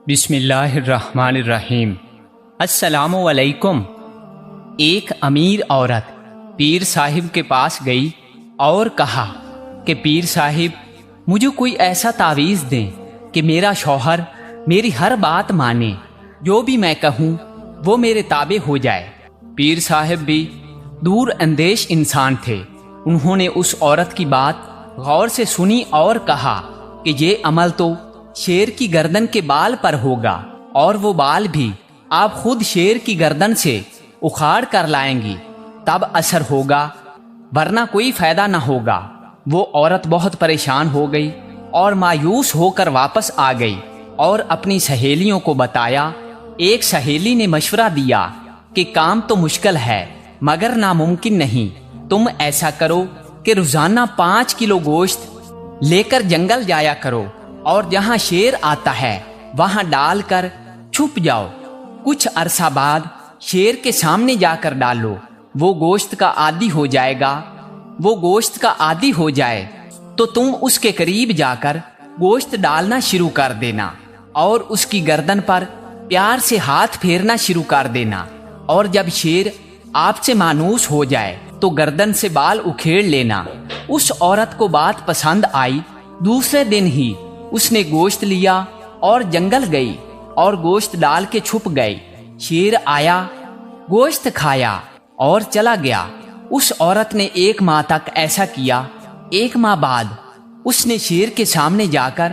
بسم اللہ الرحمن الرحیم۔ السلام علیکم۔ ایک امیر عورت پیر صاحب کے پاس گئی اور کہا کہ پیر صاحب مجھے کوئی ایسا تعویذ دیں کہ میرا شوہر میری ہر بات مانے، جو بھی میں کہوں وہ میرے تابع ہو جائے۔ پیر صاحب بھی دور اندیش انسان تھے، انہوں نے اس عورت کی بات غور سے سنی اور کہا کہ یہ عمل تو شیر کی گردن کے بال پر ہوگا، اور وہ بال بھی آپ خود شیر کی گردن سے اکھاڑ کر لائیں گی، تب اثر ہوگا، ورنہ کوئی فائدہ نہ ہوگا۔ وہ عورت بہت پریشان ہو گئی اور مایوس ہو کر واپس آ گئی اور اپنی سہیلیوں کو بتایا۔ ایک سہیلی نے مشورہ دیا کہ کام تو مشکل ہے مگر ناممکن نہیں، تم ایسا کرو کہ روزانہ 5 کلو گوشت لے کر جنگل جایا کرو اور جہاں شیر آتا ہے وہاں ڈال کر چھپ جاؤ، کچھ عرصہ بعد شیر کے سامنے جا کر ڈالو، وہ گوشت کا عادی ہو جائے گا۔ وہ گوشت کا عادی ہو جائے تو تم اس کے قریب جا کر گوشت ڈالنا شروع کر دینا اور اس کی گردن پر پیار سے ہاتھ پھیرنا شروع کر دینا، اور جب شیر آپ سے مانوس ہو جائے تو گردن سے بال اکھیڑ لینا۔ اس عورت کو بات پسند آئی، دوسرے دن ہی اس نے گوشت لیا اور جنگل گئی اور گوشت ڈال کے چھپ گئی۔ شیر آیا، گوشت کھایا اور چلا گیا۔ اس عورت نے 1 ماہ تک ایسا کیا۔ 1 ماہ بعد اس نے شیر کے سامنے جا کر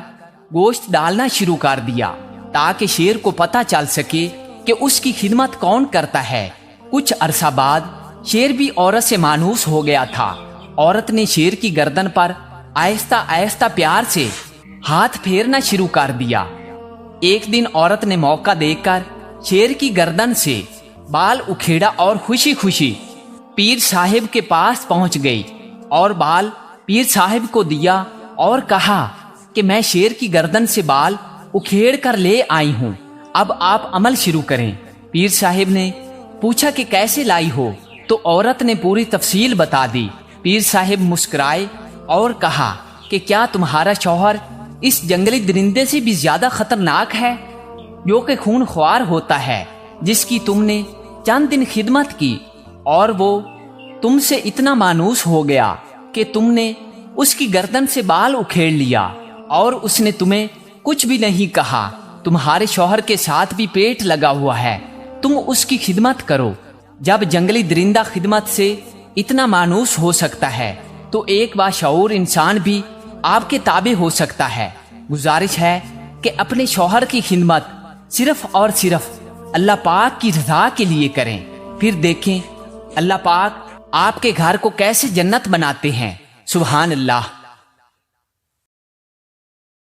گوشت ڈالنا شروع کر دیا تاکہ شیر کو پتہ چل سکے کہ اس کی خدمت کون کرتا ہے۔ کچھ عرصہ بعد شیر بھی عورت سے مانوس ہو گیا تھا۔ عورت نے شیر کی گردن پر آہستہ آہستہ پیار سے ہاتھ پھیرنا شروع کر دیا۔ ایک دن عورت نے موقع دیکھ کر شیر کی گردن سے بال اکھیڑا اور خوشی خوشی پیر صاحب کے پاس پہنچ گئی اور بال پیر صاحب کو دیا اور کہا کہ میں شیر کی گردن سے بال اکھیڑ کر لے آئی ہوں، اب آپ عمل شروع کریں۔ پیر صاحب نے پوچھا کہ کیسے لائی ہو، تو عورت نے پوری تفصیل بتا دی۔ پیر صاحب مسکرائے اور کہا کہ کیا تمہارا شوہر اس جنگلی درندے سے بھی زیادہ خطرناک ہے جو کہ خون خوار ہوتا ہے، جس کی تم نے چند دن خدمت کی اور وہ تم سے اتنا مانوس ہو گیا کہ تم نے اس کی گردن سے بال اکھیڑ لیا اور اس نے تمہیں کچھ بھی نہیں کہا۔ تمہارے شوہر کے ساتھ بھی پیٹ لگا ہوا ہے، تم اس کی خدمت کرو۔ جب جنگلی درندہ خدمت سے اتنا مانوس ہو سکتا ہے تو ایک باشعور انسان بھی آپ کے تابع ہو سکتا ہے۔ گزارش ہے کہ اپنے شوہر کی خدمت صرف اور صرف اللہ پاک کی رضا کے لیے کریں، پھر دیکھیں اللہ پاک آپ کے گھر کو کیسے جنت بناتے ہیں۔ سبحان اللہ۔